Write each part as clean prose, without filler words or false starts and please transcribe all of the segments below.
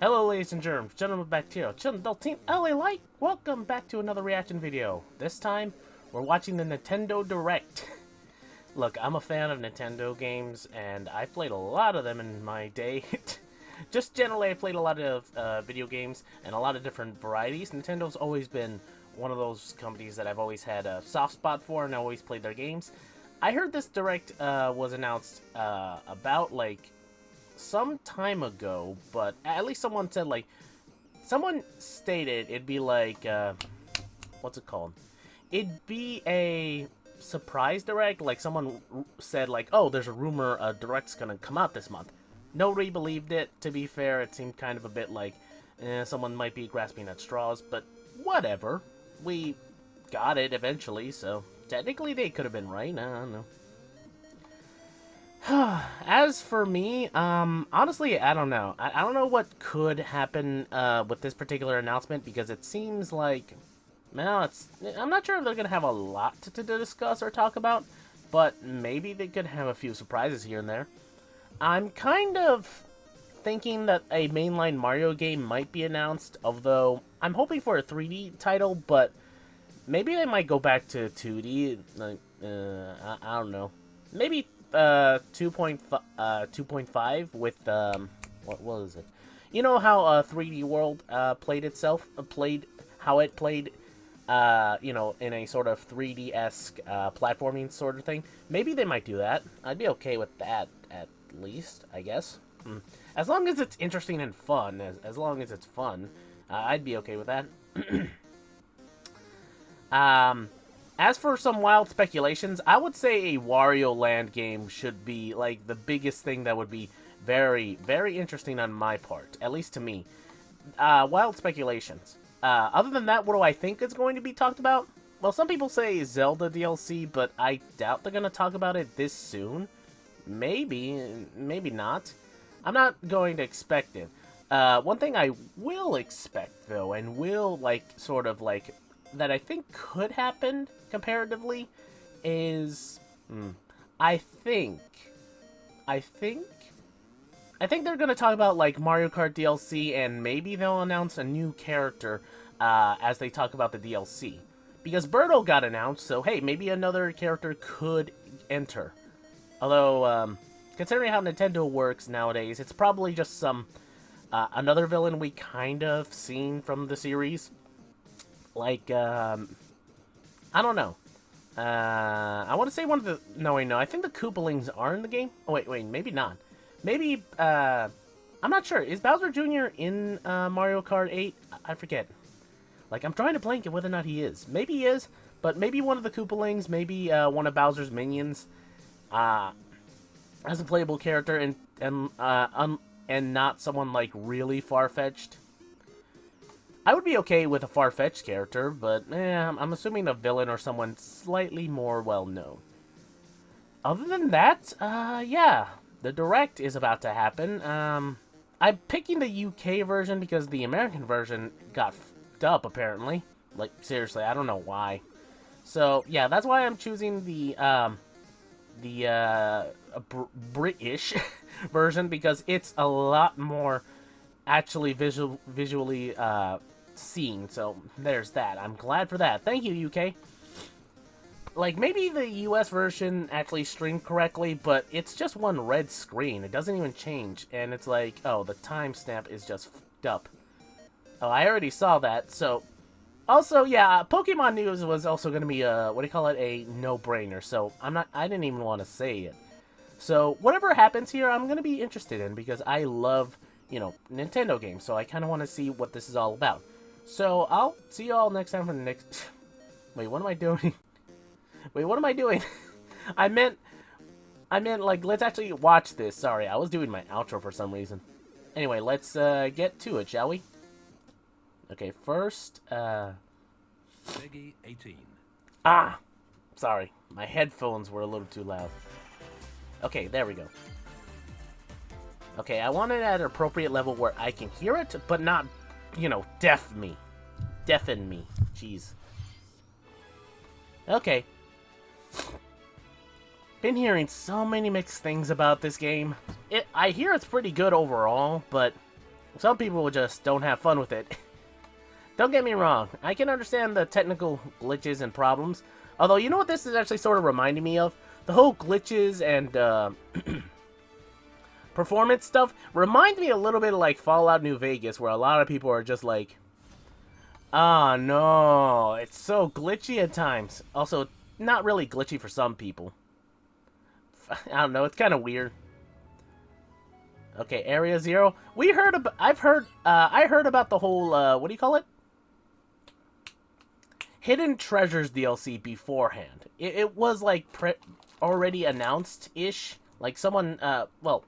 Hello ladies and germs, gentlemen bacteria, children adult team, LA Light, welcome back to another reaction video. This time, we're watching the Nintendo Direct. Look, I'm a fan of Nintendo games, and I've played a lot of them in my day. Just generally, I played a lot of video games, and a lot of different varieties. Nintendo's always been one of those companies that I've always had a soft spot for, and I always played their games. I heard this Direct was announced about, like, some time ago, but at least someone said, like, someone stated it'd be like, what's it called? It'd be a surprise Direct, like someone said, like, oh, there's a rumor a Direct's gonna come out this month. Nobody believed it, to be fair. It seemed kind of a bit like, someone might be grasping at straws, but whatever. We got it eventually, so technically they could have been right, I don't know. As for me, honestly, I don't know. I don't know what could happen with this particular announcement, because it seems like, well, I'm not sure if they're going to have a lot to discuss or talk about, but maybe they could have a few surprises here and there. I'm kind of thinking that a mainline Mario game might be announced, although I'm hoping for a 3D title, but maybe they might go back to 2D. Like, I don't know. Maybe 2.5 with what was it? You know how 3D World played how it played you know, in a sort of 3D-esque platforming sort of thing. Maybe they might do that. I'd be okay with that at least, I guess. As long as it's interesting and fun, as long as it's fun, I'd be okay with that. As for some wild speculations, I would say a Wario Land game should be, like, the biggest thing that would be very, very interesting on my part, at least to me. Wild speculations. Other than that, what do I think is going to be talked about? Well, some people say Zelda DLC, but I doubt they're going to talk about it this soon. Maybe, maybe not. I'm not going to expect it. One thing I will expect, though, and will, like, sort of, like, that I think could happen comparatively is I think they're gonna talk about, like, Mario Kart DLC, and maybe they'll announce a new character as they talk about the DLC, because Birdo got announced, so hey, maybe another character could enter. Although considering how Nintendo works nowadays, it's probably just some another villain we kind of seen from the series. Like, I don't know. I want to say one of the... No, wait, no. I think the Koopalings are in the game. Oh, wait, maybe not. Maybe, I'm not sure. Is Bowser Jr. in Mario Kart 8? I forget. Like, I'm trying to blank at whether or not he is. Maybe he is, but maybe one of the Koopalings, maybe one of Bowser's minions, as a playable character, and not someone, like, really far-fetched. I would be okay with a far-fetched character, but I'm assuming a villain or someone slightly more well-known. Other than that, yeah, the Direct is about to happen. I'm picking the UK version because the American version got f***ed up, apparently. Like, seriously, I don't know why. So, yeah, that's why I'm choosing the British version, because it's a lot more actually visually seen, so there's that. I'm glad for that. Thank you, UK. Like, maybe the US version actually streamed correctly, but it's just one red screen. It doesn't even change, and it's like, oh, the timestamp is just f***ed up. Oh, I already saw that, so... Also, yeah, Pokemon News was also going to be a, what do you call it, a no-brainer, so I didn't even want to say it. So, whatever happens here, I'm going to be interested in, because I love, you know, Nintendo games, so I kind of want to see what this is all about. So, I'll see you all next time for the next... Wait, what am I doing? Wait, what am I doing? I meant, like, let's actually watch this. Sorry, I was doing my outro for some reason. Anyway, let's get to it, shall we? Okay, first, Peggy 18. Ah! Sorry, my headphones were a little too loud. Okay, there we go. Okay, I want it at an appropriate level where I can hear it, but not, you know, deafen me. Jeez. Okay. Been hearing so many mixed things about this game. I hear it's pretty good overall, but Some people just don't have fun with it. Don't get me wrong, I can understand the technical glitches and problems. Although, you know what this is actually sort of reminding me of? The whole glitches and performance stuff reminds me a little bit of like Fallout New Vegas, where a lot of people are just like, ah, no, it's so glitchy at times. Also, not really glitchy for some people. I don't know, it's kind of weird. Okay, Area Zero. I heard about the whole, what do you call it? Hidden Treasures DLC beforehand. It was like already announced-ish. Like someone, well,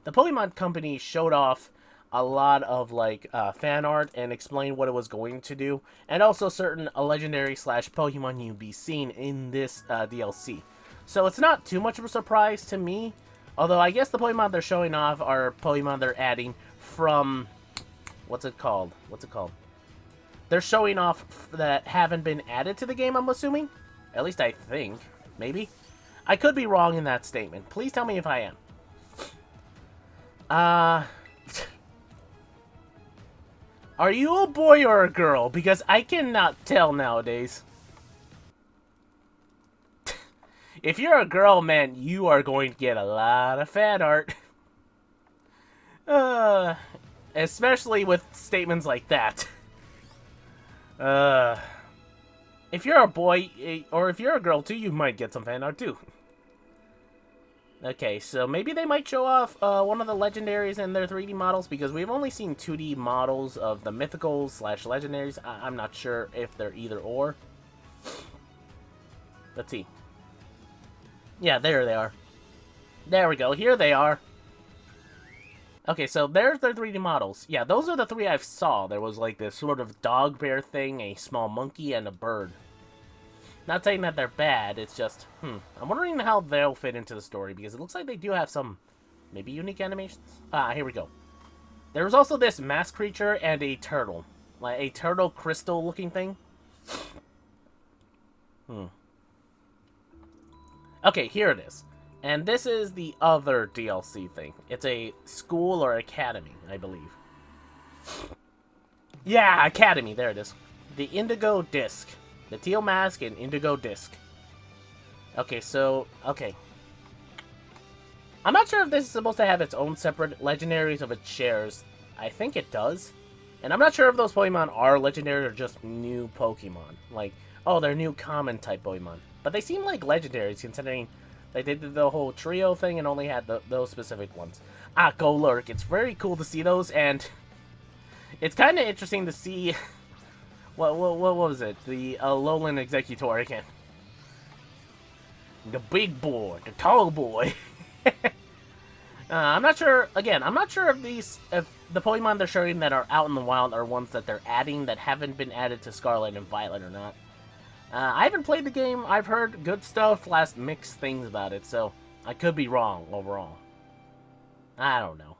the Pokemon Company showed off a lot of like fan art and explained what it was going to do, and also certain legendary / Pokemon you'd be seen in this DLC. So it's not too much of a surprise to me. Although I guess the Pokemon they're showing off are Pokemon they're adding from, what's it called? They're showing off that haven't been added to the game, I'm assuming? At least I think. Maybe? I could be wrong in that statement. Please tell me if I am. Are you a boy or a girl? Because I cannot tell nowadays. If you're a girl, man, you are going to get a lot of fan art. Especially with statements like that. If you're a boy, or if you're a girl too, you might get some fan art too. Okay, so maybe they might show off one of the legendaries and their 3D models, because we've only seen 2D models of the mythicals / legendaries. I'm not sure if they're either or. Let's see. Yeah, there they are. There we go. Here they are. Okay, so there's their 3D models. Yeah, those are the 3 I saw. There was like this sort of dog bear thing, a small monkey, and a bird. Not saying that they're bad, it's just, I'm wondering how they'll fit into the story, because it looks like they do have some, maybe unique animations? Here we go. There was also this masked creature and a turtle. Like a turtle crystal looking thing. Okay, here it is. And this is the other DLC thing. It's a school or academy, I believe. Yeah, academy, there it is. The Indigo Disc. The teal mask and indigo disc. Okay, so, okay. I'm not sure if this is supposed to have its own separate legendaries of its shares. I think it does. And I'm not sure if those Pokemon are legendary or just new Pokemon. Like, oh, they're new common type Pokemon. But they seem like legendaries considering they did the whole trio thing and only had those specific ones. Golurk. It's very cool to see those, and it's kind of interesting to see... What was it? The Alolan Executor again. The big boy. The tall boy. I'm not sure, again, I'm not sure if the Pokemon they're showing that are out in the wild are ones that they're adding that haven't been added to Scarlet and Violet or not. I haven't played the game. I've heard good stuff, last mixed things about it, so I could be wrong overall. I don't know.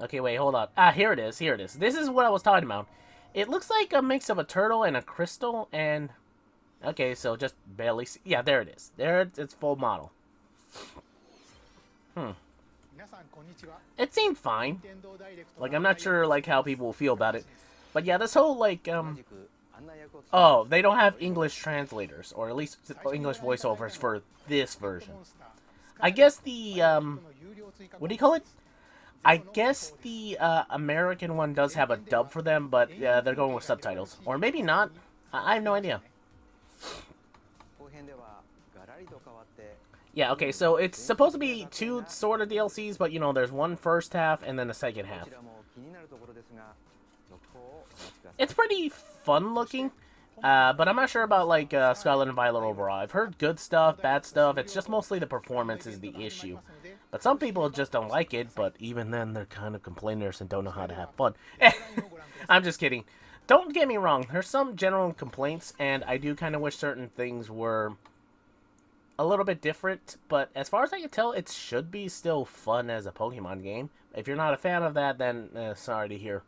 Okay, wait, hold on. Here it is, here it is. This is what I was talking about. It looks like a mix of a turtle and a crystal, and... Okay, so just barely... Yeah, there it is. There, it's full model. It seemed fine. Like, I'm not sure, like, how people will feel about it. But yeah, this whole, like, Oh, they don't have English translators, or at least English voiceovers for this version. I guess the, what do you call it? I guess the American one does have a dub for them, but they're going with subtitles. Or maybe not. I have no idea. Yeah, okay, so it's supposed to be 2 sort of DLCs, but, you know, there's one first half and then a second half. It's pretty fun looking, but I'm not sure about, like, Scarlet and Violet overall. I've heard good stuff, bad stuff. It's just mostly the performance is the issue. But some people just don't like it, but even then, they're kind of complainers and don't know how to have fun. I'm just kidding. Don't get me wrong. There's some general complaints, and I do kind of wish certain things were a little bit different. But as far as I can tell, it should be still fun as a Pokemon game. If you're not a fan of that, then sorry to hear.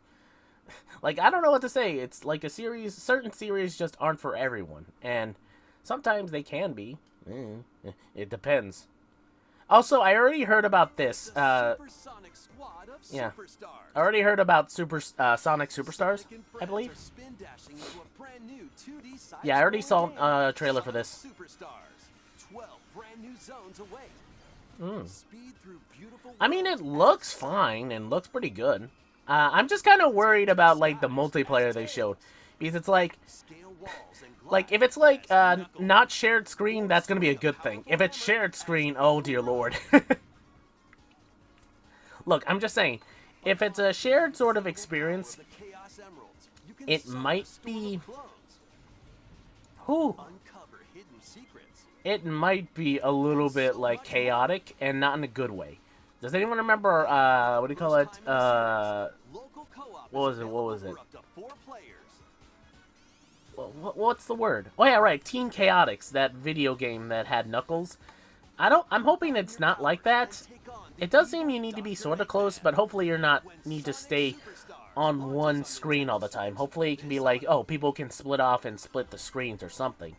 Like, I don't know what to say. It's like a series. Certain series just aren't for everyone. And sometimes they can be. It depends. Also, I already heard about this. Yeah. I already heard about Sonic Superstars, I believe. Yeah, I already saw a trailer for this. I mean, it looks fine and looks pretty good. I'm just kind of worried about, like, the multiplayer they showed. Because it's like, if it's like, not shared screen, that's gonna be a good thing. If it's shared screen, oh dear lord. Look, I'm just saying, if it's a shared sort of experience, it might be... Whew. It might be a little bit, like, chaotic, and not in a good way. Does anyone remember, what do you call it? What was it? What's the word? Oh yeah, right, Teen Chaotix, that video game that had Knuckles. I'm hoping it's not like that. It does seem you need to be sort of close, but hopefully you're not need to stay on one screen all the time. Hopefully it can be like, oh, people can split off and split the screens or something.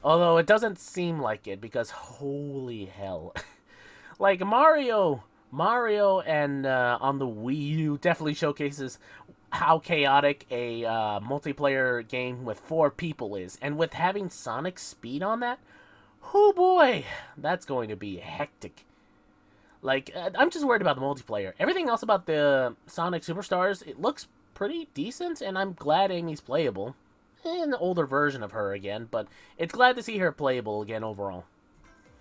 Although it doesn't seem like it, because holy hell. Like, Mario and on the Wii U definitely showcases how chaotic a multiplayer game with 4 people is. And with having Sonic speed on that, oh boy, that's going to be hectic. Like, I'm just worried about the multiplayer. Everything else about the Sonic Superstars, it looks pretty decent, and I'm glad Amy's playable. An older version of her again, but it's glad to see her playable again overall.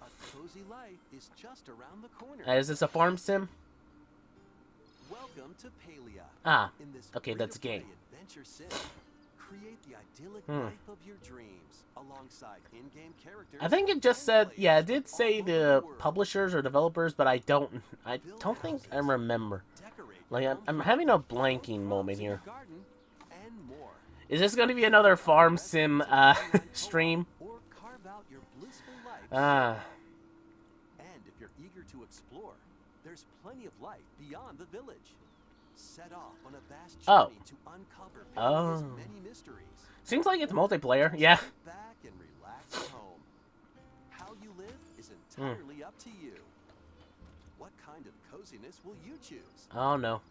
A cozy life is just around the corner. Is this a farm sim? Welcome to Palia. Ah, In this okay, that's a game. adventure sim, create the idyllic life of your dreams alongside in-game characters. I think it just said, yeah, it did say the publishers or developers, but I don't think I remember. Like, I'm having a blanking moment here. Is this going to be another farm sim stream? And if you're eager to explore, there's plenty of life beyond the village. Set off on a vast journey to uncover Palia's many mysteries. Seems like it's multiplayer, yeah. Sit back and relax at home. How you live is entirely up to you. What kind of coziness will you choose? Oh no.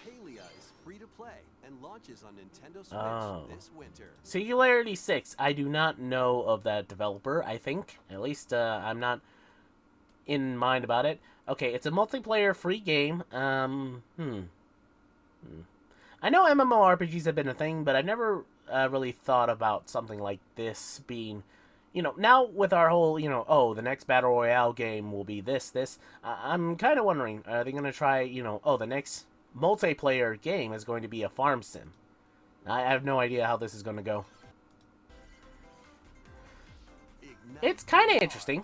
Palia is free to play and launches on Nintendo Switch this winter. Singularity 6. I do not know of that developer, I think. At least I'm not in mind about it. Okay, it's a multiplayer free game. I know MMORPGs have been a thing, but I've never really thought about something like this being, you know, now with our whole, you know, oh, the next Battle Royale game will be this. I'm kind of wondering, are they going to try, you know, oh, the next multiplayer game is going to be a farm sim. I have no idea how this is going to go. It's kind of interesting.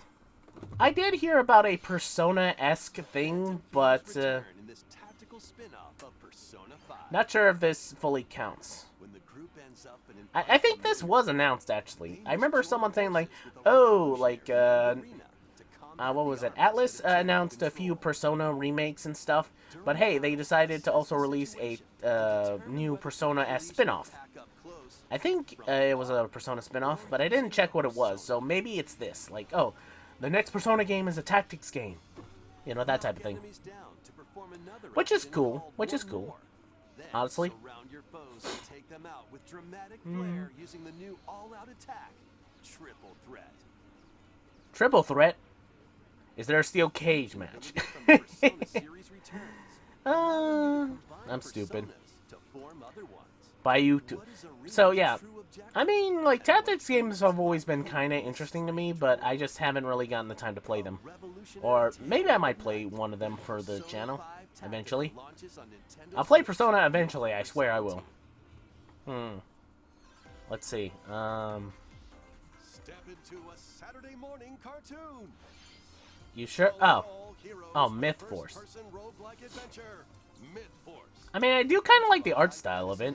I did hear about a Persona-esque thing, but not sure if this fully counts. I think this was announced, actually. I remember someone saying, like, oh, like, what was it? Atlas announced a few Persona remakes and stuff, but hey, they decided to also release a new Persona-esque spin-off. I think it was a Persona spin-off, but I didn't check what it was, so maybe it's this. Like, oh, the next Persona game is a tactics game. You know, that type of thing. Which is cool. Honestly. Triple threat? Is there a steel cage match? I'm stupid. By you too. So yeah, I mean, like, tactics games have always been kind of interesting to me, but I just haven't really gotten the time to play them. Or maybe I might play one of them for the channel eventually. I'll play Persona eventually. I swear I will. Let's see. Step into a Saturday morning cartoon. You sure? Oh, Myth Force. I mean, I do kind of like the art style of it.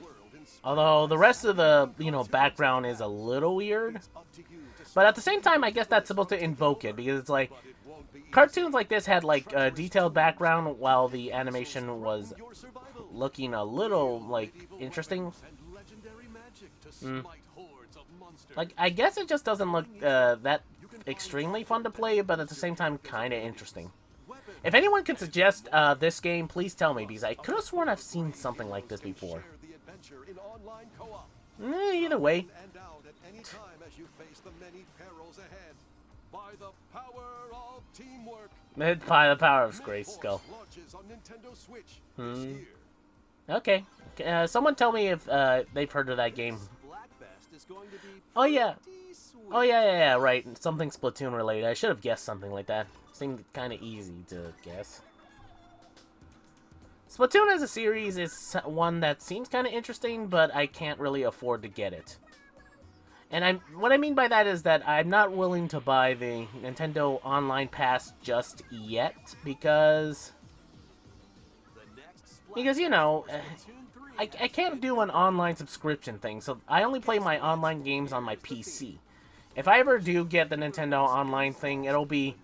Although the rest of the, you know, background is a little weird. But at the same time, I guess that's supposed to invoke it, because it's like, cartoons like this had, like, a detailed background, while the animation was looking a little, like, interesting. Like, I guess it just doesn't look that extremely fun to play, but at the same time, kind of interesting. If anyone can suggest this game, please tell me, because I could have sworn I've seen something like this before. Either way. By the power of Grayskull. Okay. Someone tell me if they've heard of that game. Oh yeah. Oh yeah, right. Something Splatoon related. I should have guessed something like that. Seemed kind of easy to guess. Splatoon as a series is one that seems kind of interesting, but I can't really afford to get it. And what I mean by that is that I'm not willing to buy the Nintendo Online Pass just yet, because you know, I can't do an online subscription thing, so I only play my online games on my PC. If I ever do get the Nintendo Online thing, it'll be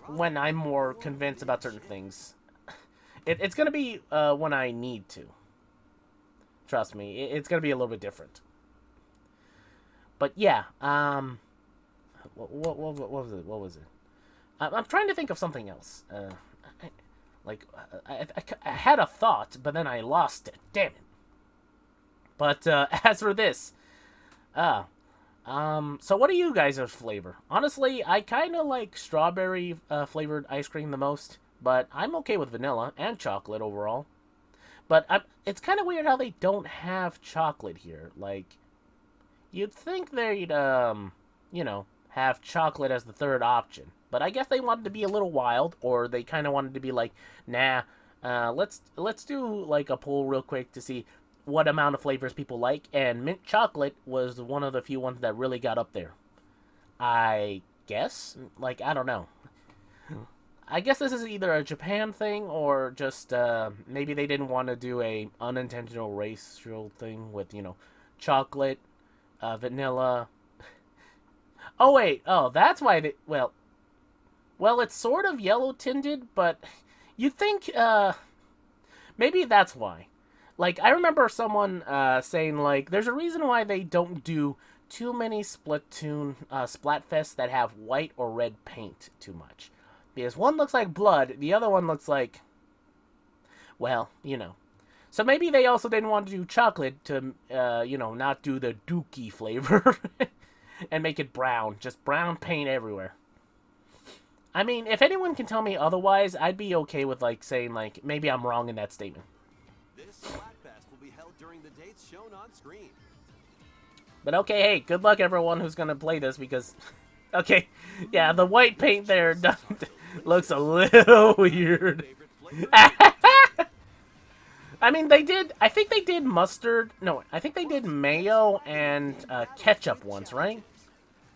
when I'm more convinced about certain things. It's gonna be when I need to. Trust me, it's gonna be a little bit different. But yeah, what was it? I'm trying to think of something else. I had a thought, but then I lost it. Damn it. But as for this, so what do you guys' flavor? Honestly, I kind of like strawberry flavored ice cream the most, but I'm okay with vanilla and chocolate overall. But it's kind of weird how they don't have chocolate here. Like, you'd think they'd, you know, have chocolate as the third option. But I guess they wanted to be a little wild, or they kind of wanted to be like, nah, let's do like a poll real quick to see what amount of flavors people like, and mint chocolate was one of the few ones that really got up there. I guess? Like, I don't know. I guess this is either a Japan thing, or just, maybe they didn't want to do a unintentional racial thing with, you know, chocolate, vanilla. Oh, wait. Oh, that's why they... Well, it's sort of yellow-tinted, but you'd think, maybe that's why. Like, I remember someone, saying, like, there's a reason why they don't do too many Splatoon, Splatfests that have white or red paint too much. Because one looks like blood, the other one looks like... Well, you know. So maybe they also didn't want to do chocolate to, you know, not do the dookie flavor. And make it brown. Just brown paint everywhere. I mean, if anyone can tell me otherwise, I'd be okay with, like, saying, like, maybe I'm wrong in that statement. This Splatfest will be held during the dates shown on screen. But okay, hey, good luck everyone who's gonna play this, because... Okay, yeah, the white paint there looks a little weird. I mean, they did... I think they did mustard... No, I think they did mayo and ketchup once, right?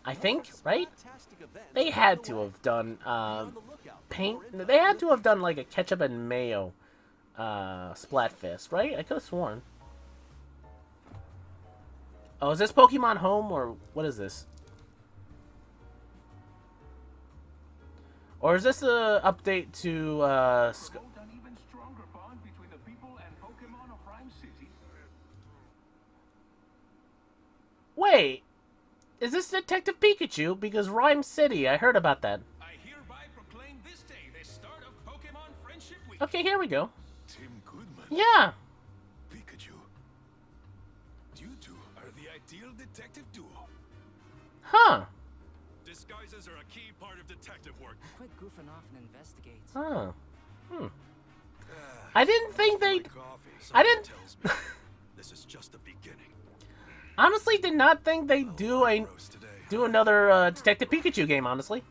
I think, right? They had to have done paint... They had to have done, like, a ketchup and mayo Splatfest, right? I could have sworn. Oh, is this Pokemon Home, or what is this? Or is this a update to Wait, is this Detective Pikachu? Because Rhyme City, I heard about that. I hereby proclaim this day the start of Pokemon Friendship Week. Okay, here we go. Tim Goodman. Yeah. Pikachu. You two are the ideal detective duo. Huh. Disguises are a key part of detective work. Quit goofing off and investigate. Huh. I didn't think they'd... Coffee, I didn't... tells me this is just the beginning. Honestly, did not think they'd do another Detective Pikachu game, honestly.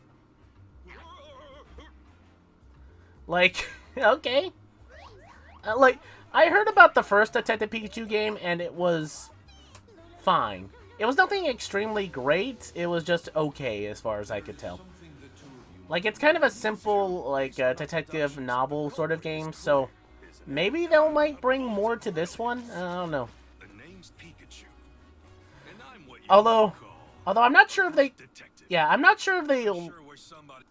Like, okay. Like, I heard about the first Detective Pikachu game, and it was fine. It was nothing extremely great. It was just okay, as far as I could tell. Like, it's kind of a simple, like, detective novel sort of game, so maybe they might bring more to this one? I don't know. The name's Pikachu. And I'm what you Although I'm not sure if they... detective. Yeah, I'm not sure if they... Sure wish somebody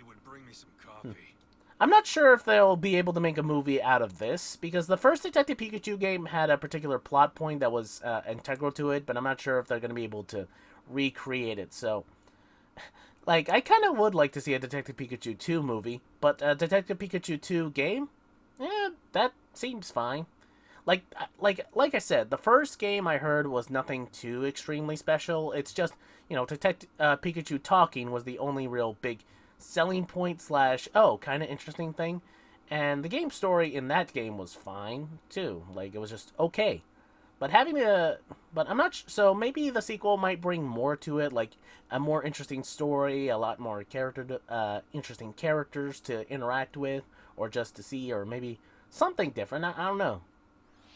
would bring me some coffee. I'm not sure if they'll be able to make a movie out of this, because the first Detective Pikachu game had a particular plot point that was integral to it, but I'm not sure if they're going to be able to recreate it. So, like, I kind of would like to see a Detective Pikachu 2 movie, but a Detective Pikachu 2 game? That seems fine. Like I said, the first game I heard was nothing too extremely special. It's just, Detective Pikachu talking was the only real big selling point slash, oh, kind of interesting thing. And the game story in that game was fine, too. Like, it was just okay. But but I'm not, so maybe the sequel might bring more to it, like a more interesting story, a lot more interesting characters to interact with, or just to see, or maybe something different. I don't know.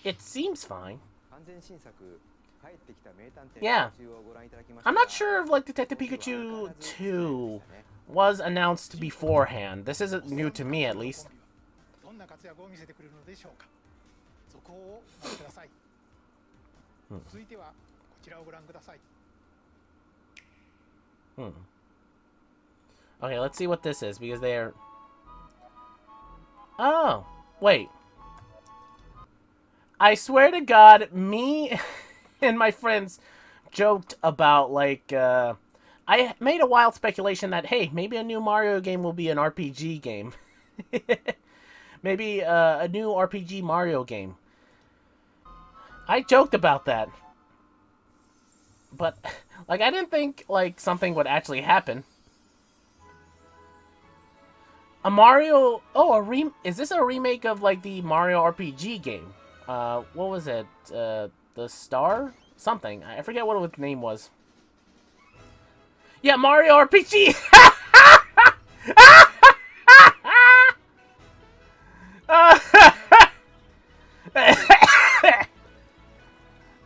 It seems fine. Yeah. I'm not sure if, like, Detective Pikachu 2 was announced beforehand. This isn't new to me, at least. Okay, let's see what this is, because they are... Oh, wait. I swear to God, me and my friends joked about, like, I made a wild speculation that, hey, maybe a new Mario game will be an RPG game. Maybe a new RPG Mario game. I joked about that. But, like, I didn't think, like, something would actually happen. A Mario... Oh, is this a remake of, like, the Mario RPG game? What was it? The Star? Something. I forget what its name was. Yeah, Mario RPG!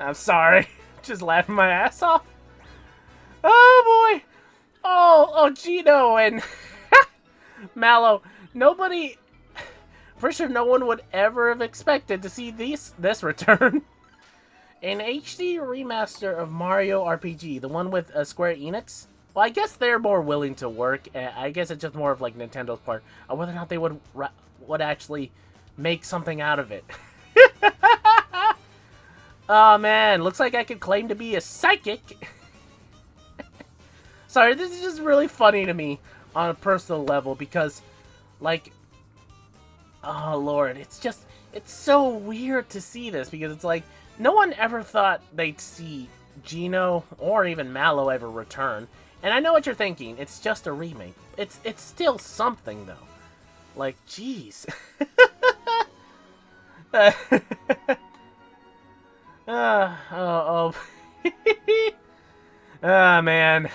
I'm sorry. Just laughing my ass off. Oh, boy! Oh, Gino and Mallow. Nobody... For sure, no one would ever have expected to see this return. An HD remaster of Mario RPG, the one with Square Enix. Well, I guess they're more willing to work. I guess it's just more of like Nintendo's part of whether or not they would actually make something out of it. Oh man, looks like I could claim to be a psychic. Sorry, this is just really funny to me on a personal level because, like, oh lord, it's so weird to see this because it's like no one ever thought they'd see Gino or even Mallow ever return. And I know what you're thinking, it's just a remake. It's still something though. Like, jeez. Man.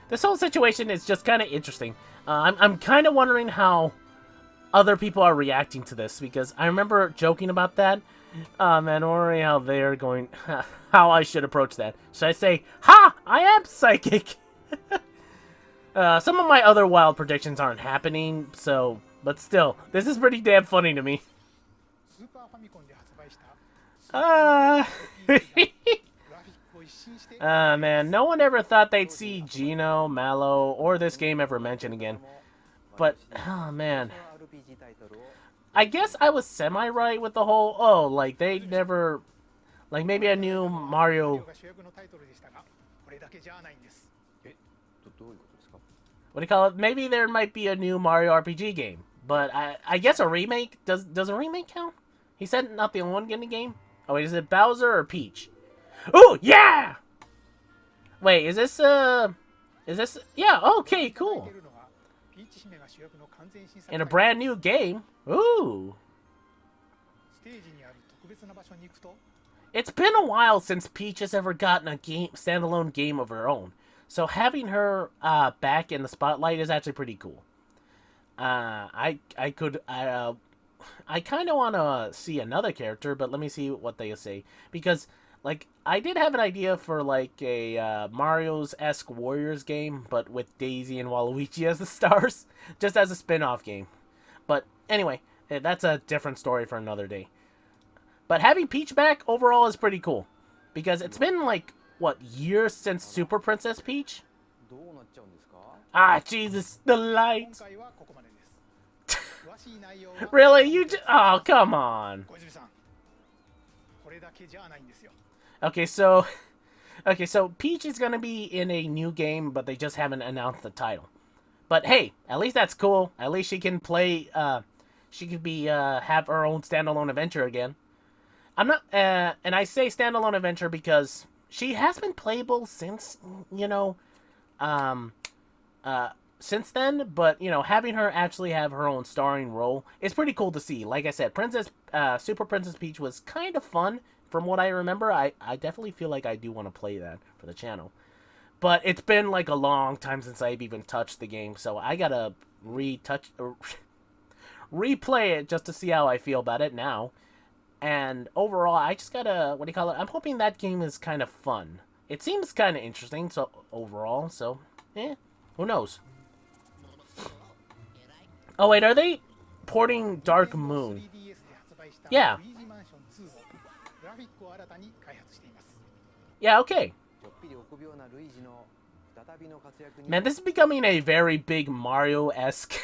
This whole situation is just kind of interesting. I'm kind of wondering how other people are reacting to this, because I remember joking about that. Man, wondering how they're going, how I should approach that. Should I say, ha, I am psychic? Some of my other wild predictions aren't happening, so, but still, this is pretty damn funny to me. Man, no one ever thought they'd see Gino, Mallow, or this game ever mentioned again. But, oh man. I guess I was semi-right with the whole, oh, like, they never, like, maybe a new Mario... What do you call it? Maybe there might be a new Mario RPG game. But I guess a remake? Does a remake count? He said not the only one getting a game? Oh, wait, is it Bowser or Peach? Ooh, yeah! Wait, is this, yeah, okay, cool. In a brand new game? Ooh. It's been a while since Peach has ever gotten a standalone game of her own. So having her back in the spotlight is actually pretty cool. I kind of want to see another character, but let me see what they say. Because, like, I did have an idea for, like, a Mario's-esque Warriors game, but with Daisy and Waluigi as the stars, just as a spin-off game. But anyway, that's a different story for another day. But having Peach back overall is pretty cool. Because it's been, like, what, years since Super Princess Peach? Ah, Jesus, the light! Really? Oh, come on. Okay, so Peach is gonna be in a new game, but they just haven't announced the title. But hey, at least that's cool. At least she can play. She could be have her own standalone adventure again. I'm not, and I say standalone adventure because she has been playable since since then. But having her actually have her own starring role is pretty cool to see. Like I said, Super Princess Peach was kind of fun from what I remember. I definitely feel like I do want to play that for the channel. But it's been like a long time since I've even touched the game, so I gotta replay it just to see how I feel about it now. And overall, I just gotta, I'm hoping that game is kind of fun. It seems kind of interesting, so overall, so, who knows? Oh wait, are they porting Dark Moon? Yeah. Yeah, okay. Man, this is becoming a very big Mario-esque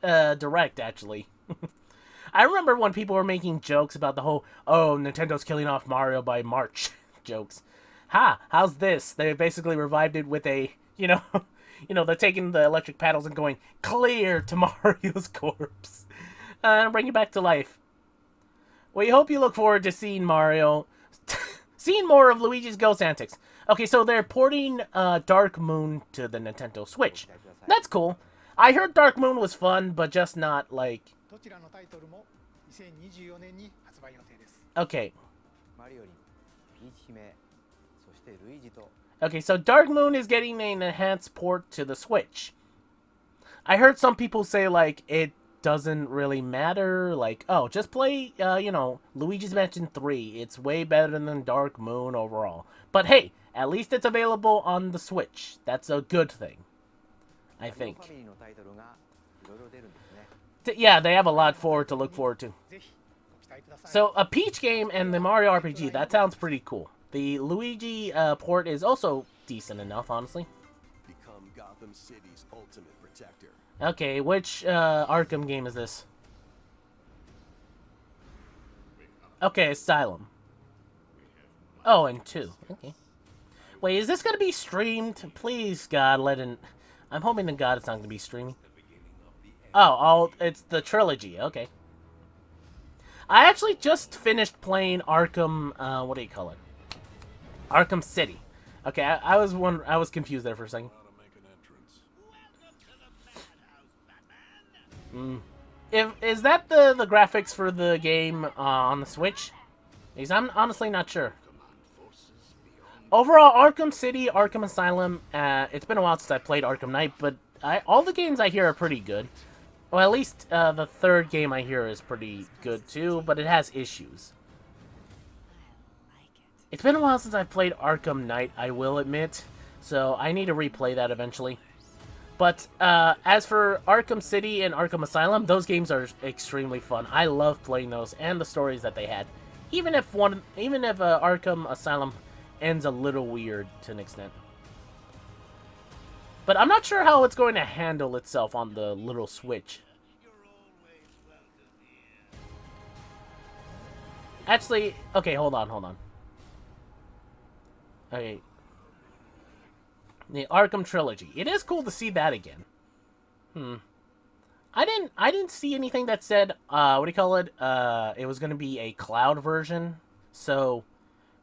direct, actually. I remember when people were making jokes about the whole, oh, Nintendo's killing off Mario by March jokes. How's this? They basically revived it with a, they're taking the electric paddles and going clear to Mario's corpse. And bring it back to life. We hope you look forward to seeing Mario, seeing more of Luigi's ghost antics. Okay, so they're porting Dark Moon to the Nintendo Switch. That's cool. I heard Dark Moon was fun, but just not, like... Okay. Okay, so Dark Moon is getting an enhanced port to the Switch. I heard some people say, like, it doesn't really matter. Like, oh, just play, Luigi's Mansion 3. It's way better than Dark Moon overall. But hey, at least it's available on the Switch. That's a good thing, I think. Yeah, they have a lot to look forward to. So, a Peach game and the Mario RPG, that sounds pretty cool. The Luigi port is also decent enough, honestly. Become Gotham City's ultimate protector. Okay, which Arkham game is this? Okay, Asylum. Oh, and 2. Okay. Wait, is this going to be streamed? Please, God, I'm hoping to God it's not going to be streaming. Oh, it's the trilogy. Okay. I actually just finished playing Arkham, what do you call it? Arkham City. Okay, I was confused there for a second. Is that the graphics for the game on the Switch? Because I'm honestly not sure. Overall, Arkham City, Arkham Asylum, it's been a while since I played Arkham Knight, but all the games I hear are pretty good. Well, at least the third game I hear is pretty good too, but it has issues. It's been a while since I've played Arkham Knight, I will admit, so I need to replay that eventually. But as for Arkham City and Arkham Asylum, those games are extremely fun. I love playing those and the stories that they had. Even if Arkham Asylum ends a little weird to an extent. But I'm not sure how it's going to handle itself on the little Switch. Actually, okay, hold on. Okay. The Arkham Trilogy. It is cool to see that again. I didn't see anything that said, what do you call it? It was going to be a cloud version. So,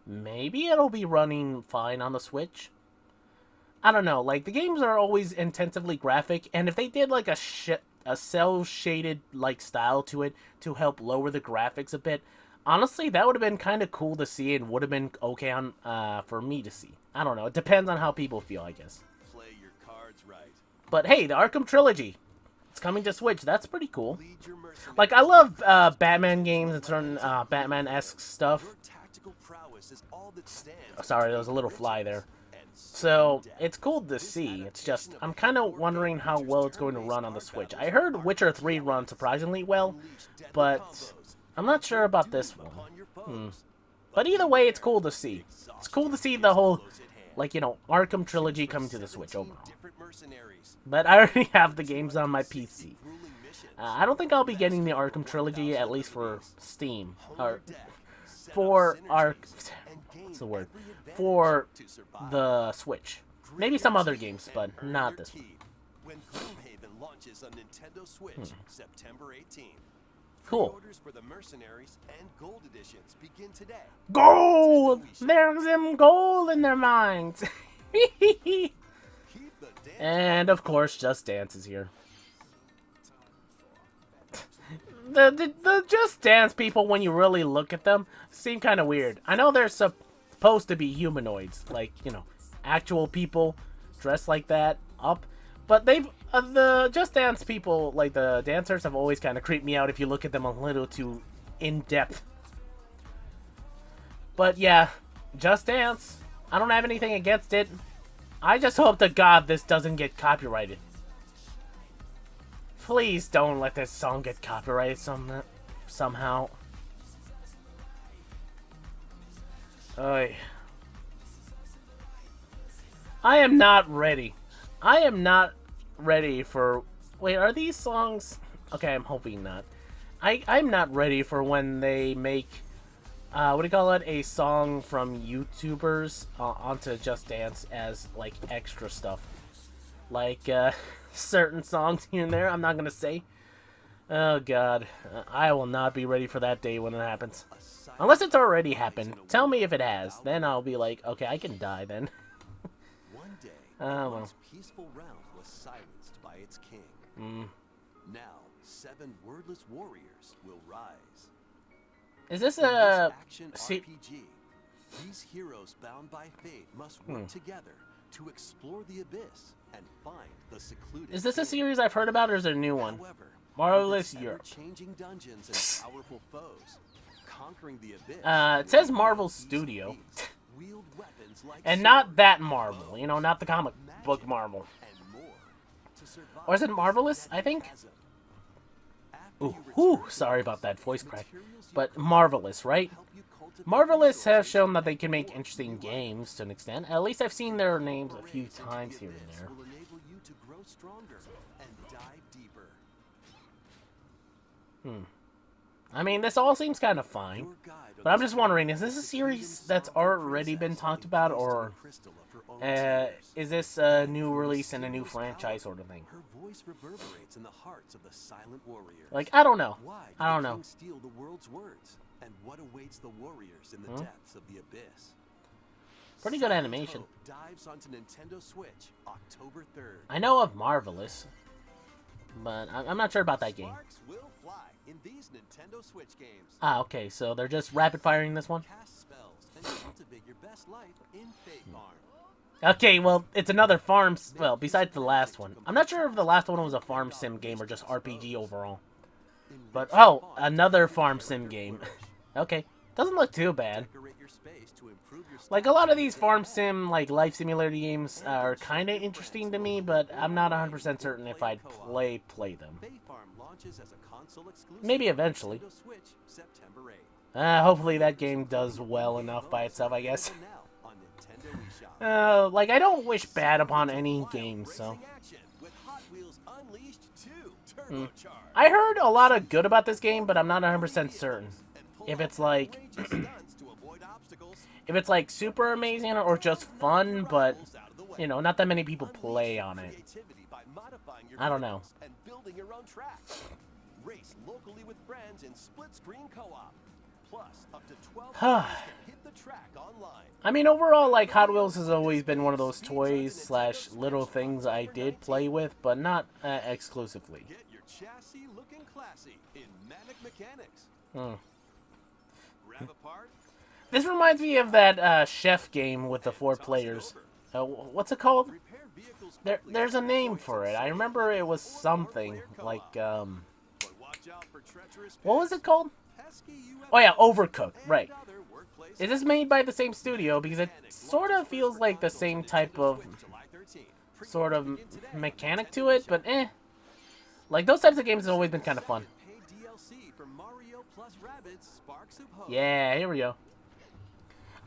maybe it'll be running fine on the Switch. I don't know, like, the games are always intensively graphic, and if they did, like, a cel-shaded, like, style to it to help lower the graphics a bit, honestly, that would have been kind of cool to see and would have been okay on, for me to see. I don't know, it depends on how people feel, I guess. Play your cards right. But hey, the Arkham Trilogy, it's coming to Switch, that's pretty cool. Like, I love, Batman games and certain, Batman-esque stuff. Oh, sorry, there was a little fly there. So, it's cool to see. It's just, I'm kind of wondering how well it's going to run on the Switch. I heard Witcher 3 run surprisingly well, but I'm not sure about this one. But either way, it's cool to see. It's cool to see the whole, like, Arkham Trilogy coming to the Switch overall. But I already have the games on my PC. I don't think I'll be getting the Arkham trilogy, at least for Steam. Or for what's the word? For the Switch. Maybe some other games, but not this one. When Gloomhaven launches on Nintendo Switch, September 18th. Cool. Orders for the Mercenaries and Gold Editions begin today. Gold! There's them gold in their minds. Keep the dance. And of course, Just Dance is here. The Just Dance people, when you really look at them, seem kind of weird. I know they're supposed to be humanoids, like, you know, actual people dressed like that, up. But they've, the Just Dance people, like the dancers, have always kind of creeped me out if you look at them a little too in-depth. But yeah, Just Dance. I don't have anything against it. I just hope to God this doesn't get copyrighted. Please don't let this song get copyrighted somehow. Oy. I am not ready. I am not ready for... Wait, are these songs... Okay, I'm hoping not. I'm not ready for when they make... what do you call it? A song from YouTubers onto Just Dance as, like, extra stuff. Like, certain songs here and there, I'm not gonna say. Oh, God. I will not be ready for that day when it happens. Unless it's already happened. Tell me if it has. Then I'll be like, okay, I can die then. One day, well. once peaceful realm was silenced by its king. Now, 7 wordless warriors will rise. Is this In this a... action See, RPG, these heroes bound by fate must work together to explore the abyss and find the secluded is this a cave. series I've heard about, or is it a new one? However, Marvelous with its Europe. ever-changing dungeons and powerful foes, conquering the abyss. It says will Marvel be Studio. beasts, wield weapons like And not swords, that Marvel, bow, you know, not the comic book magic, Marvel. and more to survive Or is it the Marvelous, I think? chasm. After Ooh, you return whew, to sorry the about that abyss, voice crack. materials you But collect Marvelous, right? help you cultivate Marvelous have resources shown that they can make for interesting new life. games to an extent. At least I've seen their names a few Forays into times the here and abyss there. will enable you to grow stronger and dive deeper. I mean, this all seems kind of fine. Your guide on But I'm this just wondering, is journey this a the series kingdom's that's sovereign already been princess talked about, encased in or the crystal of her own tears. is this a new release in a new franchise sort of thing? Her voice reverberates in the hearts of the silent warriors. Like, I don't know. Why did I don't the know. king steal the world's words? And what awaits the warriors in the depths of the abyss? Pretty good Silent animation. Hope dives onto Nintendo Switch October 3rd. I know of Marvelous, but I'm not sure about that game. Sparks will fly in these Nintendo Switch games. Ah, okay, so they're just rapid firing this one? Cast spells and cultivate your best life in Fate Farm. Okay, well, it's another farm... Well, besides the last one. I'm not sure if the last one was a farm sim game or just RPG overall. But, oh, another farm sim game. Okay, doesn't look too bad. Decorate your space to improve your Like, a lot of these farm sim, like, life simulator games are kind of interesting to me, but I'm not 100% certain if I'd play them. Fate Farm launches as a console exclusive. Maybe eventually. Nintendo Switch, September 8th. Hopefully that game does well enough by itself, I guess. Available now on Nintendo eShop. Like, I don't wish bad upon any game, so... Racing action with Hot Wheels Unleashed 2 Turbocharged. I heard a lot of good about this game, but I'm not 100% certain. If it's like... Stunts to avoid obstacles. if it's like super amazing or just fun, but, you know, not that many people play on it. Creativity by modifying your I don't know. vehicles and building your own track. Race locally with friends in split-screen co-op. Plus, up to 12 players can hit the track online. I mean, overall, like, Hot Wheels has always been one of those toys / little things I did play with, but not exclusively. Get your chassis looking classy in Manic Mechanics. Grab a part. This reminds me of that chef game with the 4 players. What's it called? Repair vehicles There's a name for it. I remember it was something like, but watch out for treacherous what was it called? pesky UFOs Oh yeah, Overcooked, right. and other workplace Is this made by the same studio? Because it sort of feels like the same type of July 13th. sort of mechanic to it, but eh. Like, those types of games have always been kind of fun. Paid DLC for Mario plus Rabbids Sparks of Hope. Yeah, here we go.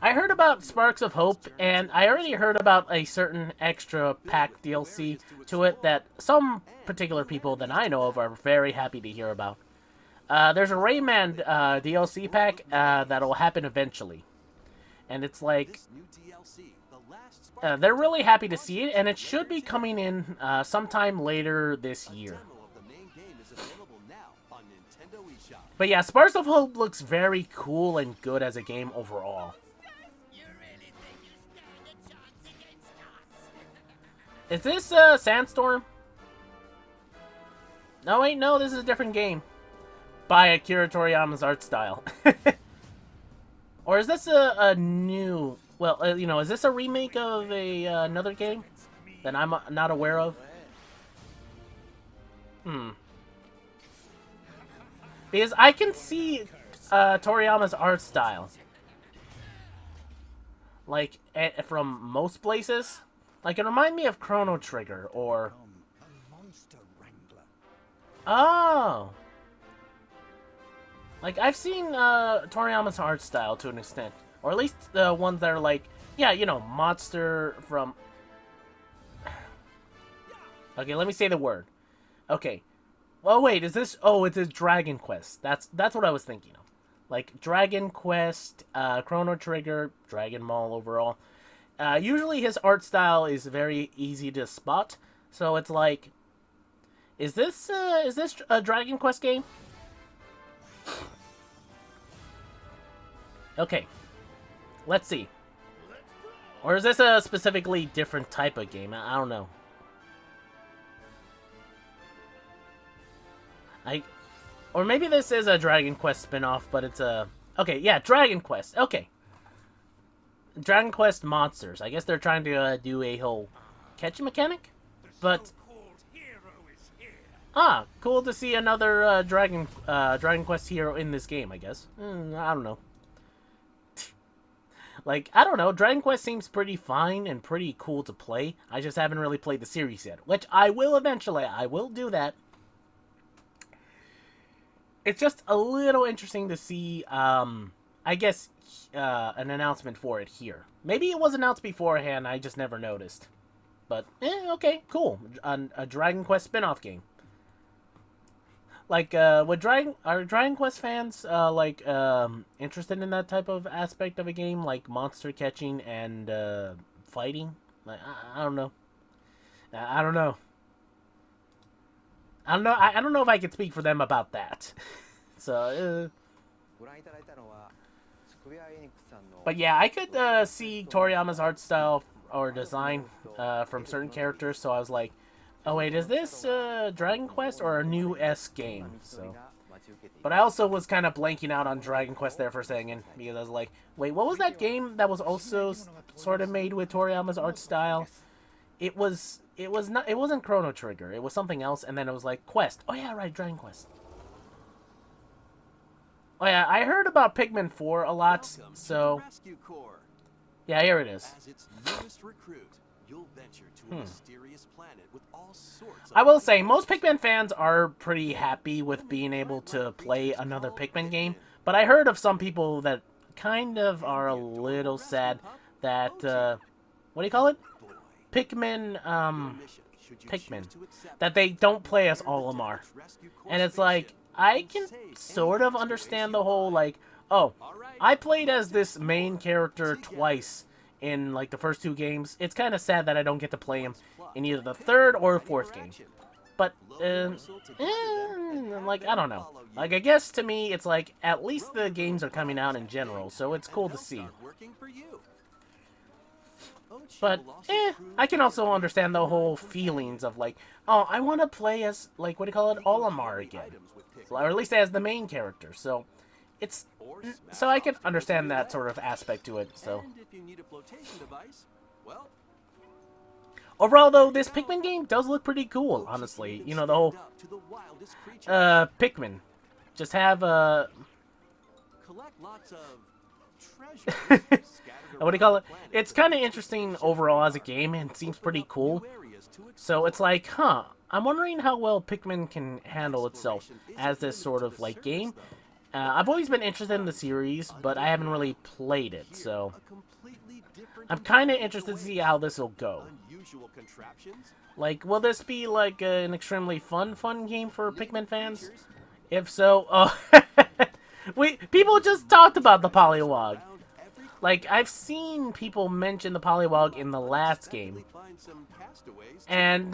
I heard about Sparks of Hope, and I already heard about a certain extra pack DLC to it that some particular people that I know of are very happy to hear about. There's a Rayman DLC pack that'll happen eventually. And it's like, they're really happy to see it, and it should be coming in sometime later this year. But yeah, Sparks of Hope looks very cool and good as a game overall. Is this Sandstorm? No, wait, no, this is a different game. By Akira Toriyama's art style. Or is this a new... Well, you know, is this a remake of another game that I'm not aware of? Because I can see Toriyama's art style. Like, from most places. Like, it reminded me of Chrono Trigger, or... Oh! Like, I've seen Toriyama's art style to an extent. Or at least the ones that are like, yeah, you know, monster from... Okay, let me say the word. Okay. Oh, wait, is this... Oh, it's a Dragon Quest. That's what I was thinking of. Like, Dragon Quest, Chrono Trigger, Dragon Ball overall. Usually his art style is very easy to spot. So it's like... Is this a Dragon Quest game? Okay. Let's see. Or is this a specifically different type of game? I don't know. Or maybe this is a Dragon Quest spin-off, but it's a... Okay, yeah, Dragon Quest. Okay. Dragon Quest Monsters. I guess they're trying to do a whole catch mechanic? But... Ah, cool to see another Dragon Quest hero in this game, I guess. I don't know. Like, I don't know, Dragon Quest seems pretty fine and pretty cool to play. I just haven't really played the series yet, which I will eventually. I will do that. It's just a little interesting to see, I guess, an announcement for it here. Maybe it was announced beforehand, I just never noticed. But, okay, cool. A Dragon Quest spin-off game. Like, are Dragon Quest fans, interested in that type of aspect of a game? Like, monster catching and, fighting? Like, I don't know. I don't know. I don't know if I can speak for them about that. So, But yeah, I could, see Toriyama's art style or design, from certain characters, so I was like, oh wait, is this Dragon Quest or a new S game? So, but I also was kind of blanking out on Dragon Quest there for a second because I was like, wait, what was that game that was also sort of made with Toriyama's art style? It wasn't Chrono Trigger. It was something else, and then it was like Quest. Oh yeah, right, Dragon Quest. Oh yeah, I heard about Pikmin 4 a lot, so yeah, here it is. As its newest recruit, you'll venture to a mysterious planet with all sorts of... I will say, most Pikmin fans are pretty happy with being able to play another Pikmin game, but I heard of some people that kind of are a little sad that, what do you call it? Pikmin, that they don't play as Olimar. And it's like, I can sort of understand the whole, like, oh, I played as this main character twice in, like, the first two games. It's kind of sad that I don't get to play him in either the third or fourth game. But, like, I don't know. Like, I guess to me, it's like, at least the games are coming out in general, so it's cool to see. But, I can also understand the whole feelings of, like, oh, I want to play as, like, what do you call it, Olimar again. Or at least as the main character, so... So I can understand that sort of aspect to it, so... Overall, though, this Pikmin game does look pretty cool, honestly. You know, the whole... Pikmin. Just have, Collect lots of treasures. What do you call it? It's kind of interesting overall as a game, and seems pretty cool. So it's like, huh, I'm wondering how well Pikmin can handle itself as this sort of, like, game. I've always been interested in the series, but I haven't really played it, so A completely different I'm kind of interested to see how this will go. unusual contraptions. Like, will this be like an extremely fun game for Pikmin fans? If so, oh, people just talked about the Polywog. Found every Like, I've seen people mention the Polywog in the last game, find some castaways. and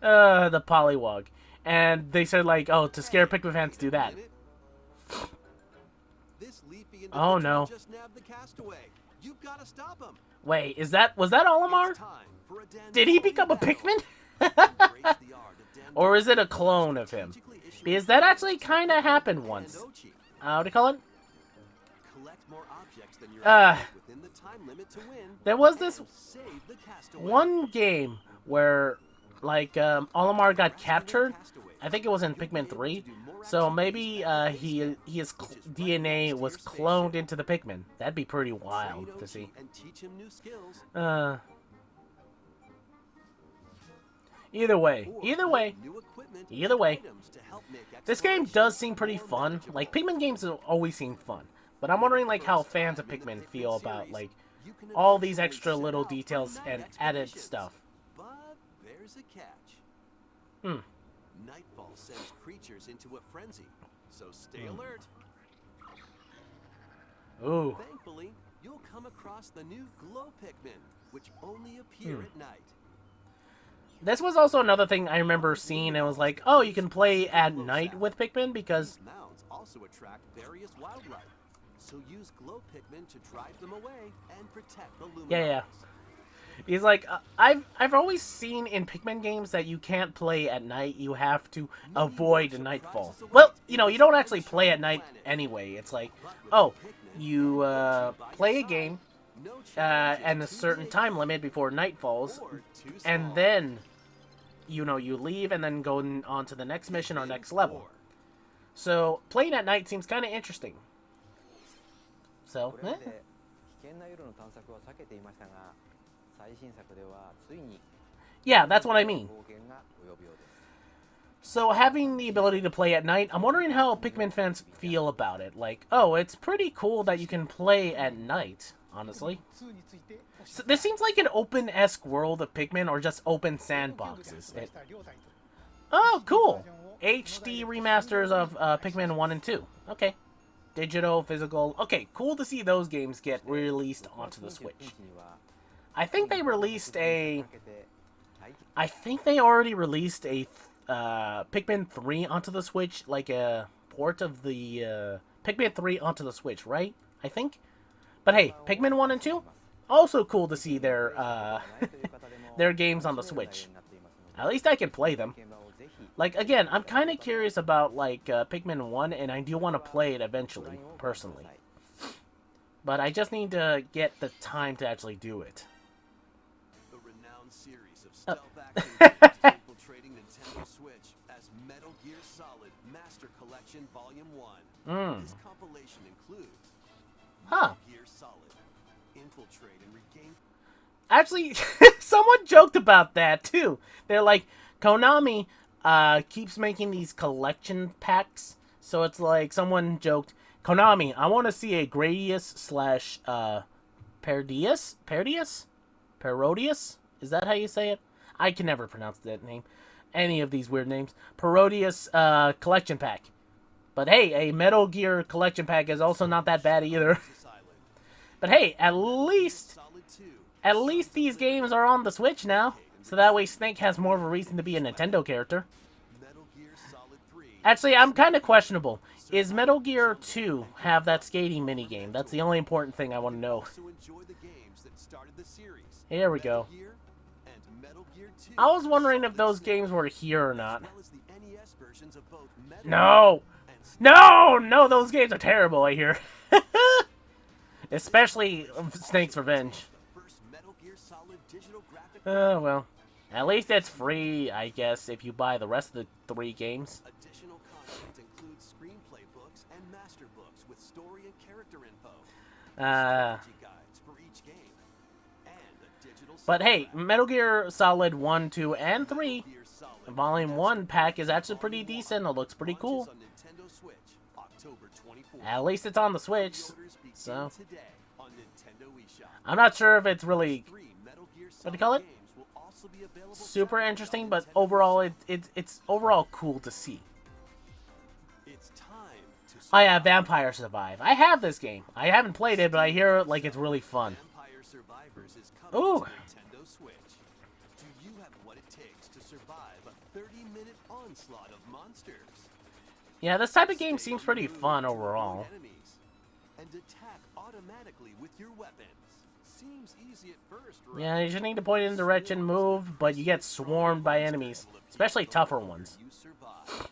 the Polywog, and they said like, oh, to scare Pikmin fans, do that. This leafy Oh, individual no. just nabbed the castaway. You've got to stop him. Wait, was that Olimar? It's time for a Dan Did he Foley become a battle. Pikmin? Embrace the art of Dan Or is it a clone of him? strategically issuing Because that actually kind of happened and once. Ochi. What do you call it? Collect more objects than you're Uh, within the time limit to win. There was this and save the castaway. one game where, like, Olimar got captured. I think it was in Pikmin 3. So maybe his DNA was cloned into the Pikmin. That'd be pretty wild Train to Ochi see. and teach him new skills. Either way, Or either way, new equipment either and way. items to help make This game exploration does seem pretty more fun. manageable. Like, Pikmin games have always seemed fun. But I'm wondering, like, how fans of Pikmin feel about, like, You can all these eventually extra set little out on details night and added expeditions. stuff. But there's a catch. Hmm. Nightfall sends creatures into a frenzy, so stay Hmm. alert. Ooh. Thankfully, you'll come across the new glow Pikmin, which only appear Hmm. at night. This was also another thing I remember seeing. It was like, oh, you can play at night with Pikmin because... These mounds also attract various wildlife, so use glow Pikmin to drive them away and protect the Lumines. Yeah. He's like, I've always seen in Pikmin games that you can't play at night. You have to avoid nightfall. Well, you know, you don't actually play at night anyway. It's like, oh, you play a game No and a certain time limit before night falls, and then, you know, you leave and then go on to the next mission or next level. So playing at night seems kind of interesting. So, これまで危険な夜の探索は避けていましたが、最新作ではついに yeah, that's what I mean. 冒険が及ぶようです。 So having the ability to play at night, I'm wondering how Pikmin fans feel about it. Like, oh, it's pretty cool that you can play at night, honestly. So this seems like an open-esque world of Pikmin or just open sandboxes. Oh, cool! HD remasters of Pikmin 1 and 2. Okay. Digital, physical. Okay, cool to see those games get released onto the Switch. 今期には I think they released a... かけて大 I think they already released a Pikmin 3 onto the Switch, like a port of the Pikmin 3 onto the Switch, right? I think. But hey, Pikmin 1 and 2, also cool to see their ないという方でも their games on the Switch. になっていますの At least I can play them. で現場をぜひ Like again, I'm kind of curious about like Pikmin 1, and I do want to play it eventually, personally. But I just need to get the time to actually do it. The renowned series of stealth action games infiltrating Nintendo Switch as Metal Gear Solid Master Collection Volume 1. This compilation includes Huh. Metal Gear Solid, Infiltrate and Regain. Actually, someone joked about that too. They're like, Konami keeps making these collection packs. So it's like someone joked, Konami, I want to see a Gradius / Parodius? Parodius? Is that how you say it? I can never pronounce that name. Any of these weird names. Parodius collection pack. But hey, a Metal Gear collection pack is also not that bad either. But hey, at least Solid 2. these games are on the Switch now. So that way Snake has more of a reason to be a Nintendo character. Metal Gear Solid 3. Actually, I'm kind of questionable. Is Metal Gear 2 have that skating minigame? That's the only important thing I want to know. Also enjoy the games that started the series. Here we Metal go. Gear and Metal Gear 2. I was wondering if those games were here or not. As well as the NES versions of both Metal No! and No, those games are terrible, I hear. Especially Snake's Revenge. the first Metal Gear Solid digital graphic Well. At least it's free, I guess, if you buy the rest of the 3 games. Additional content includes screenplay books and master books with story and character info, strategy guides for each game, and a digital But hey, soundtrack. Metal Gear Solid 1, 2, and 3, Metal Gear Solid Volume 1 pack is actually pretty decent. It looks pretty cool. Launches on Nintendo Switch, October 24th. At least it's on the Switch. Pre-orders begin So today on Nintendo eShop. I'm not sure if it's really Three Metal Gear what do you Solid call it? games will also be available super separately on interesting, but Nintendo overall eShop. it's overall cool to see. It's time to Oh yeah, Vampire Survive. I have this game. I haven't played it, but I hear like it's really fun. Vampire Survivors is coming Ooh. to Nintendo Switch. Do you have what it takes to survive a 30-minute onslaught of monsters? Yeah, this type of game Stay seems pretty on the fun move to avoid overall. enemies and attack automatically with your weapons. Seems easy at first, right? Yeah, you just need to point in the direction, move, but you get swarmed by enemies, especially tougher ones. You survive.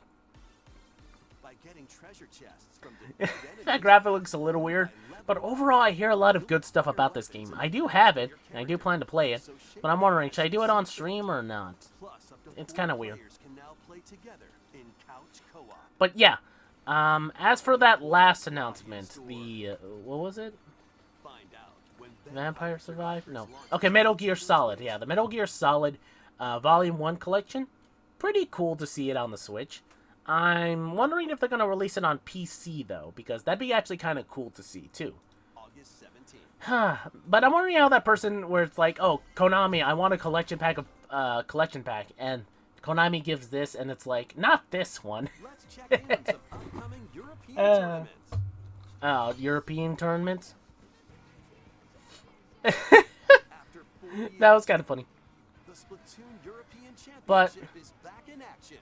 By getting treasure chests from defeated That enemies, graphic looks a little weird, but overall I hear a lot of good stuff about this game. I do have it, and I do plan to play it, but I'm wondering, should I do it on stream or not? plus up to It's 4 kinda weird. players can now play together in couch co-op. But yeah, as for that last announcement, the, what was it? Find out when Vampire Survive? No. launch Okay, Metal Gear Solid. Yeah, the Metal Gear Solid Volume 1 collection. Pretty cool to see it on the Switch. I'm wondering if they're going to release it on PC, though, because that'd be actually kind of cool to see, too. August 17th. But I'm wondering how that person where it's like, oh, Konami, I want a collection pack of, collection pack, and Konami gives this, and it's like, not this one. Let's check in on some upcoming European tournaments. European tournaments? After 4 That was kind of funny. the Splatoon European But- Championship is back in action.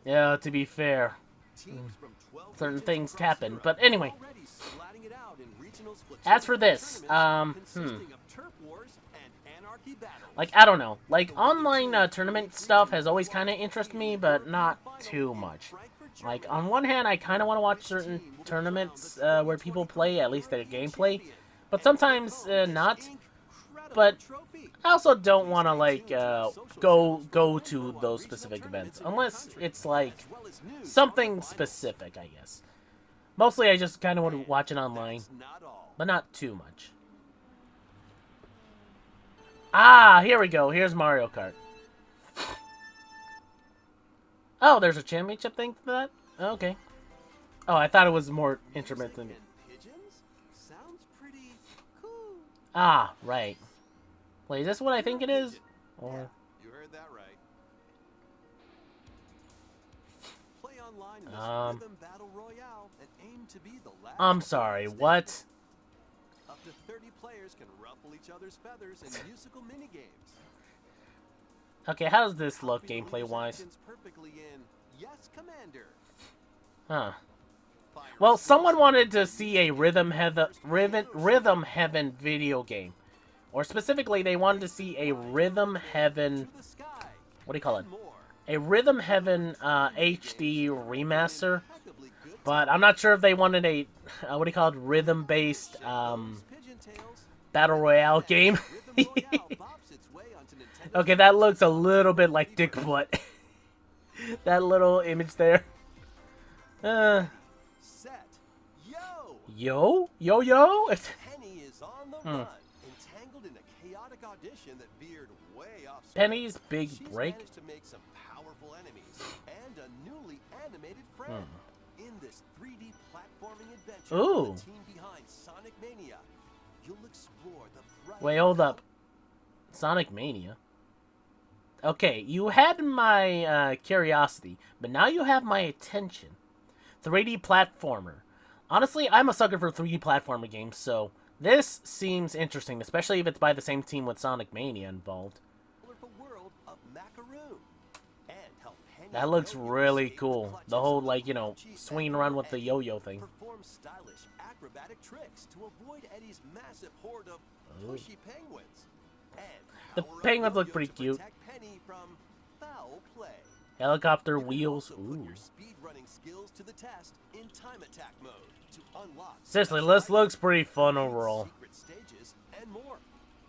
Yeah, to be fair. Teams from 12 Certain regions things across happen, Europe but are anyway. already splatting it out in regional Splatoon As for this, tournaments consisting of turf wars and anarchy battles. Like, I don't know. Like, online tournament stuff has always kind of interested me, but not too much. Like, on one hand, I kind of want to watch certain tournaments where people play, at least their gameplay. But sometimes not. But I also don't want to, like, go to those specific events. Unless it's, like, something specific, I guess. Mostly, I just kind of want to watch it online. Not all. But not too much. Ah, here we go. Here's Mario Kart. Oh, there's a championship thing for that? Okay. Oh, I thought it was more intermittent. And pigeons? Sounds pretty cool. Ah, right. Wait, is this what I think it is? Or You heard that right. Play online in this rhythm battle royale and aim to be the last. I'm sorry, what? Up to 30 players can ruffle each other's feathers in musical minigames. Okay, how does this look Copy the gameplay-wise? actions perfectly in Yes, Commander. Huh. Fire Well, explosive someone wanted to see a Rhythm Heaven video game. Or specifically, they wanted to see a Rhythm Heaven... to the sky. What do you call it? And more. A Rhythm Heaven HD remaster. Impeccably good But I'm not sure if they wanted a, what do you call it, rhythm-based, pigeon tails. battle royale game. Rhythm Royale bops its way onto Nintendo Okay, that looks a little bit like Dick Butt. That little image there. set. Yo! Yo? Penny is on the run, entangled in a chaotic audition that veered way off script. Penny's big She's break? managed to make some powerful enemies and a newly animated friend in this 3D platforming adventure Ooh. from the team behind Sonic Mania. You'll explore the bright Wait, hold up. Sonic Mania? Okay, you had my curiosity, but now you have my attention. 3D platformer. Honestly, I'm a sucker for 3D platformer games, so this seems interesting, especially if it's by the same team with Sonic Mania involved. colorful world of Macaroon. And help Penny That looks yo-yo really escape the cool. clutches The whole, of like, you know, Chief swinging Emperor around with the Eddie. yo-yo thing. Perform stylish acrobatic tricks to avoid Eddie's massive horde of pushy penguins. And The power up penguins look yo-yo pretty to cute. protect Penny from foul play. Helicopter You can wheels. also put Ooh. your speed running skills to the test in time attack mode to unlock Seriously, special this looks items, pretty fun and overall. secret stages and more.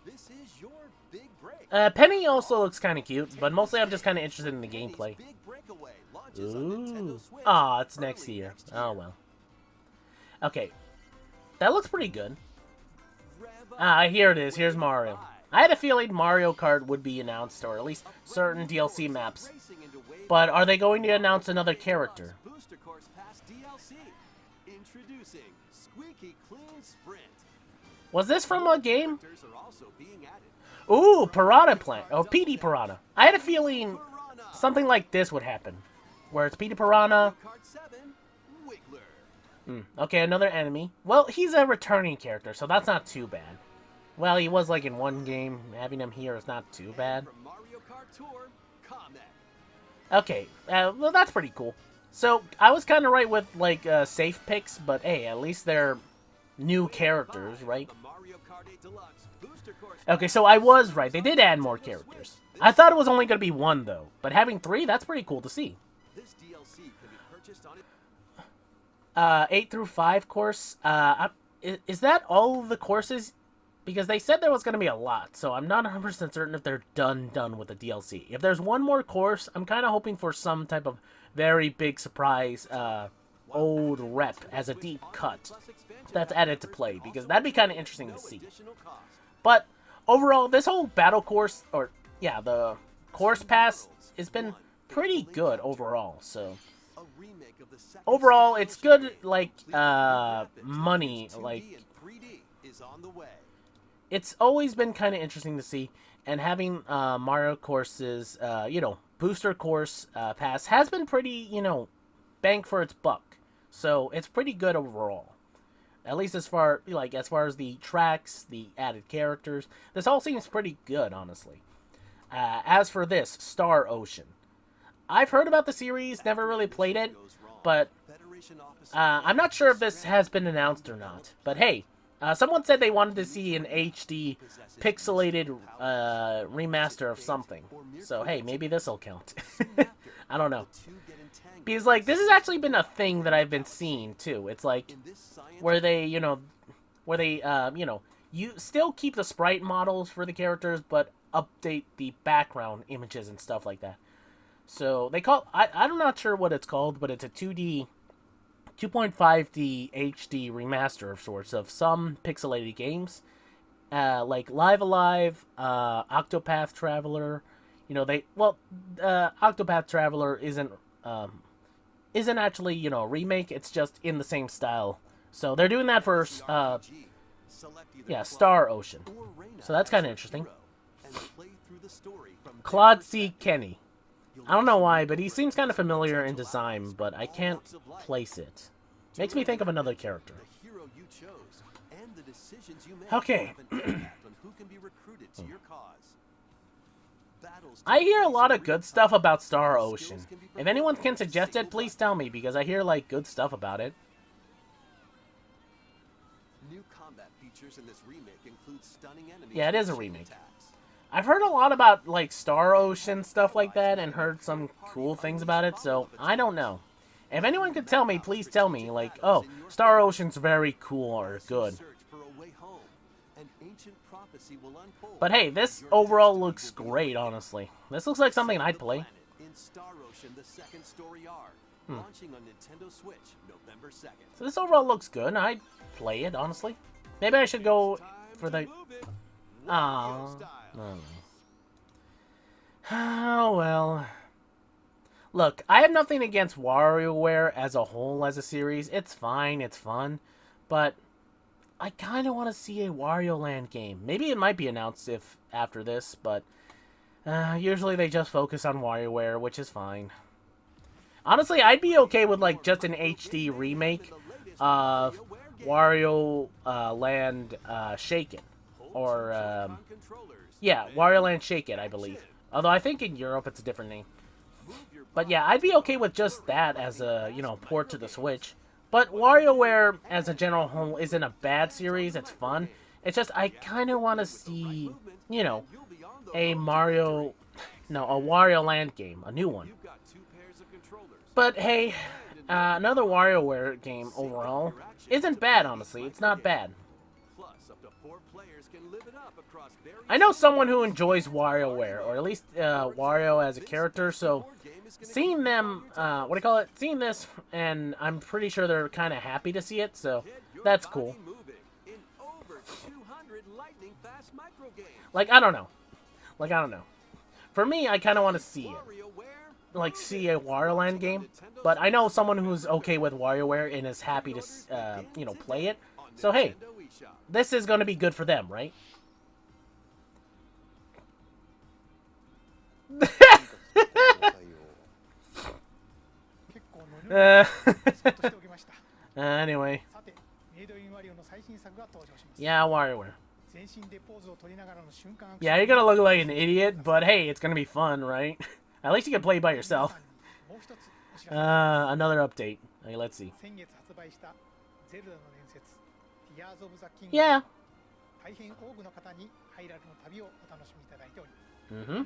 This is your big break. Penny also looks kind of cute, but mostly I'm just kind of interested in the Penny's gameplay. Big Breakaway launches on Ooh. Nintendo Switch Aw, it's next early year. next Oh, well. Okay. That looks pretty good. Rev up, Ah, here it is. Here's wave Mario. by. I had a feeling Mario Kart would be announced, or at least certain DLC maps. Racing into wave But are they going to announce another character? Booster Course Pass DLC. Introducing Squeaky Clean Sprint. Was this from a game? Characters are also being added. Ooh, Piranha Plant. Oh, PD Piranha. I had a feeling Piranha. something like this would happen. Where it's PD Piranha. Card 7, Wiggler. Okay, another enemy. Well, he's a returning character, so that's not too bad. Well, he was like in one game. Having him here is not too bad. From Mario Kart Tour, Comet. Okay, well, that's pretty cool. So, I was kind of right with, like, safe picks, but hey, at least they're new characters, right? The Mario Kart 8 Deluxe Booster Course. Okay, so I was right. They did add more characters. I thought it was only going to be one, though. But having 3, that's pretty cool to see. This DLC can be purchased on it. 8 through 5 course. Is that all of the courses? Because they said there was going to be a lot, so I'm not 100% certain if they're done with the DLC. If there's one more course, I'm kind of hoping for some type of very big surprise old rep as a deep cut that's added to play, because that'd be kind of interesting to see. Additional cost. But overall, this whole battle course, or yeah, the course pass has been pretty good overall, so... A remake of the second Overall, it's good, like, Rapid money, 2D like... and 3D is on the way. It's always been kind of interesting to see, and having Mario Course's, booster course pass has been pretty, bang for its buck. So it's pretty good overall. At least as far as the tracks, the added characters, this all seems pretty good, honestly. As for this, Star Ocean, I've heard about the series, never really played it, but Federation officer I'm not sure if this has been announced or not. But hey. Someone said they wanted to see an HD pixelated remaster of something. So, hey, maybe this will count. I don't know. two get entangled. Because, like, this has actually been a thing that I've been seeing, too. It's like, In this science where they, you still keep the sprite models for the characters, but update the background images and stuff like that. So, they call, I'm not sure what it's called, but it's a 2D... 2.5D HD remaster of sorts of some pixelated games, like Live Alive, Octopath Traveler. Octopath Traveler isn't actually a remake. It's just in the same style. So they're doing that for select either Star Ocean. or Reyna So that's as kind of your interesting. hero and play through the story from their Claude C. perspective. Kenny. You'll I don't know also why, be but he able seems to kind of familiar in potential design, allies but from I all can't walks of life. place it. Makes me think of another character. The hero you chose and the decisions you make Okay. have an impact on who can be recruited to your cause. Battles I take hear a place lot in of good real stuff time. about Star Skills Ocean. can be If anyone performed can in suggest it, single please button. tell me, because I hear, like, good stuff about it. New combat features in this remake include stunning enemies. Yeah, it is with a chain remake. attacks. I've heard a lot about, like, Star Ocean, stuff like that, and heard some cool things about it, so I don't know. If anyone could tell me, please tell me, like, oh, Star Ocean's very cool or good. Search for a way home. An ancient prophecy will unfold. But hey, this Your overall destiny looks will be great, yours. honestly. This looks like something Save I'd the play. planet in Star Ocean: The Second Story arc, launching on Nintendo Switch November 2nd. So this overall looks good. I'd play it, honestly. Maybe I should go for the... Move it. Aww. Wario style. Oh, well. Look, I have nothing against WarioWare as a whole as a series. It's fine, it's fun. But I kind of want to see a Wario Land game. Maybe it might be announced if after this, but usually they just focus on WarioWare, which is fine. Honestly, I'd be okay with like just an HD remake of Wario Land Shake It. Or, yeah, Wario Land Shake It, I believe. Although I think in Europe it's a different name. But yeah, I'd be okay with just that as a, port to the Switch. But WarioWare, as a general whole, isn't a bad series. It's fun. It's just, I kind of want to see, a Wario Land game. A new one. You've got 2 pairs of controllers. But hey, another WarioWare game overall isn't bad, honestly. It's not bad. Plus, up to 4 players can live it up across various I know someone who enjoys WarioWare, or at least Wario as a character, so seeing them, seeing this, and I'm pretty sure they're kind of happy to see it, so that's cool. moving in over 200 lightning fast micro games. Like, I don't know. For me, I kind of want to see it. WarioWare like see a Wario Land game, but I know someone who's okay with WarioWare and is happy to, you know, play it. So hey, this is gonna be good for them, right? Anyway. Yeah, WarioWare. Yeah, you're gonna look like an idiot, but hey, it's gonna be fun, right? At least you can play by yourself. Another update. Okay, let's see. Yeah. Mm-hmm.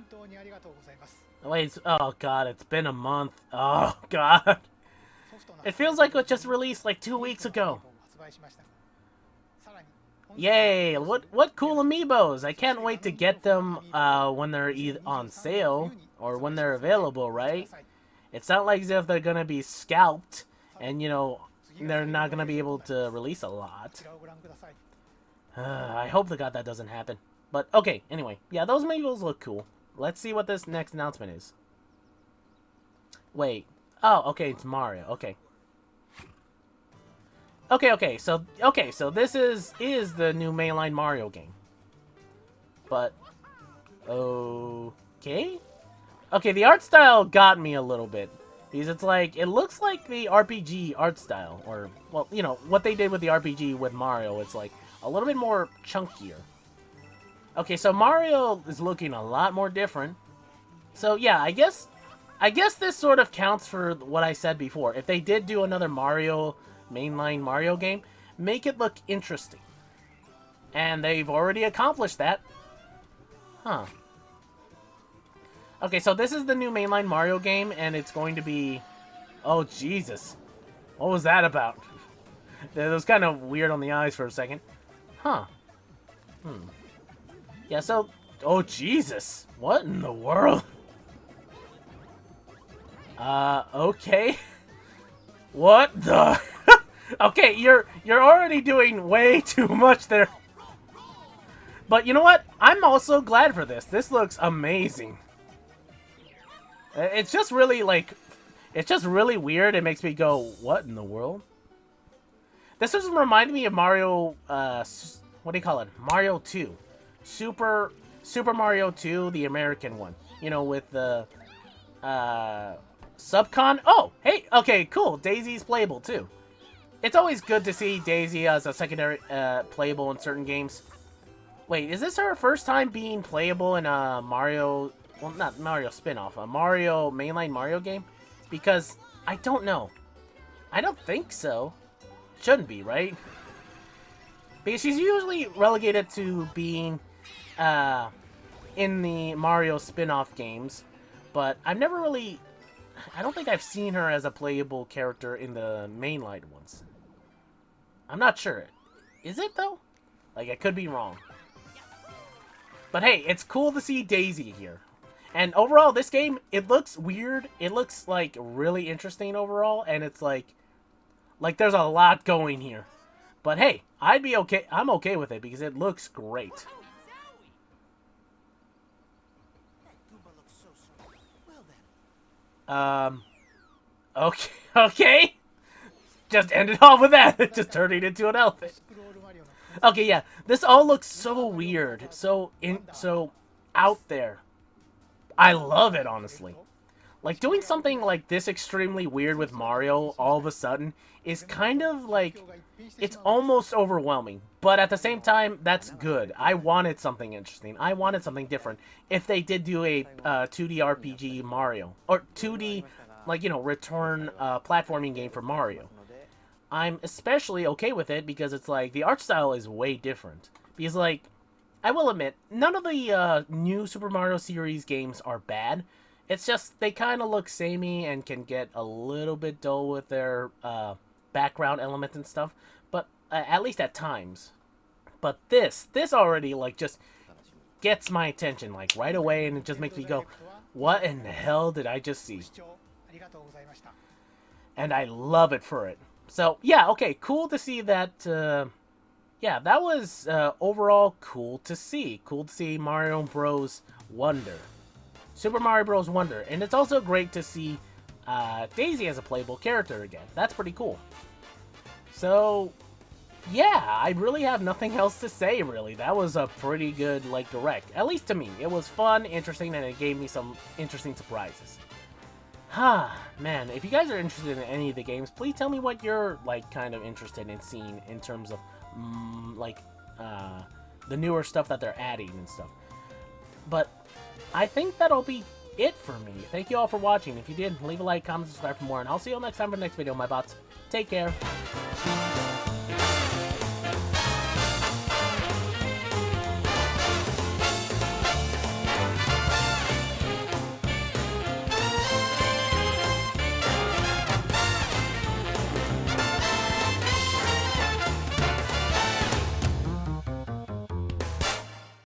Wait, oh god, it's been a month. Oh god. It feels like it just released like 2 weeks ago. Yay! What cool amiibos! I can't wait to get them when they're either on sale or when they're available, right? It's not like as if they're gonna be scalped and, you know, they're not gonna be able to release a lot. I hope to god that doesn't happen. But okay, anyway. Yeah, those amiibos look cool. Let's see what this next announcement is. Wait. Oh, okay, it's Mario. Okay. Okay, so this is the new mainline Mario game. But okay. Okay, the art style got me a little bit. Because it's like, it looks like the RPG art style, or well, you know, what they did with the RPG with Mario, it's like a little bit more chunkier. Okay, so Mario is looking a lot more different. So yeah, I guess this sort of counts for what I said before. If they did do another mainline Mario game, make it look interesting. And they've already accomplished that. Huh. Okay, so this is the new mainline Mario game, and it's going to be... Oh, Jesus. What was that about? That was kind of weird on the eyes for a second. Huh. Yeah, so... Oh, Jesus. What in the world? Okay. What the... Okay, you're already doing way too much there. But you know what? I'm also glad for this. This looks amazing. It's just really, like... It's just really weird. It makes me go, what in the world? This doesn't remind me of Mario, what do you call it? Mario 2. Super Mario 2, the American one. You know, with the, Subcon? Oh, hey, okay, cool. Daisy's playable, too. It's always good to see Daisy as a secondary, playable in certain games. Wait, is this her first time being playable in a Mario... Well, not Mario spin-off, a Mario mainline Mario game? Because, I don't know. I don't think so. Shouldn't be, right? Because she's usually relegated to being, in the Mario spin-off games. But I've never really... I don't think I've seen her as a playable character in the mainline ones. I'm not sure. Is it, though? Like, I could be wrong. But hey, it's cool to see Daisy here. And overall, this game, it looks weird. It looks, like, really interesting overall. And it's like there's a lot going here. But hey, I'd be okay. I'm okay with it because it looks great. Okay, okay. Just ended off with that. Just turning into an elephant. Okay, yeah. This all looks so weird. So out there. I love it, honestly. Like, doing something like this extremely weird with Mario all of a sudden is kind of like... It's almost overwhelming. But at the same time, that's good. I wanted something interesting. I wanted something different. If they did do a 2D RPG Mario. Or 2D, like, you know, return platforming game for Mario. I'm especially okay with it because it's like, the art style is way different. Because, like, I will admit, none of the new Super Mario series games are bad. It's just, they kind of look samey and can get a little bit dull with their background elements and stuff. But, at least at times. But this already, like, just gets my attention, like, right away, and it just makes me go, what in the hell did I just see? And I love it for it. So, yeah, okay, cool to see that, yeah, that was overall cool to see. Cool to see Mario Bros. Wonder. Super Mario Bros. Wonder. And it's also great to see Daisy as a playable character again. That's pretty cool. So, yeah, I really have nothing else to say, really. That was a pretty good, like, direct. At least to me. It was fun, interesting, and it gave me some interesting surprises. Man, if you guys are interested in any of the games, please tell me what you're, like, kind of interested in seeing in terms of, the newer stuff that they're adding and stuff. But I think that'll be it for me. Thank you all for watching. If you did, leave a like, comment, subscribe for more, and I'll see you all next time for the next video, my bots. Take care.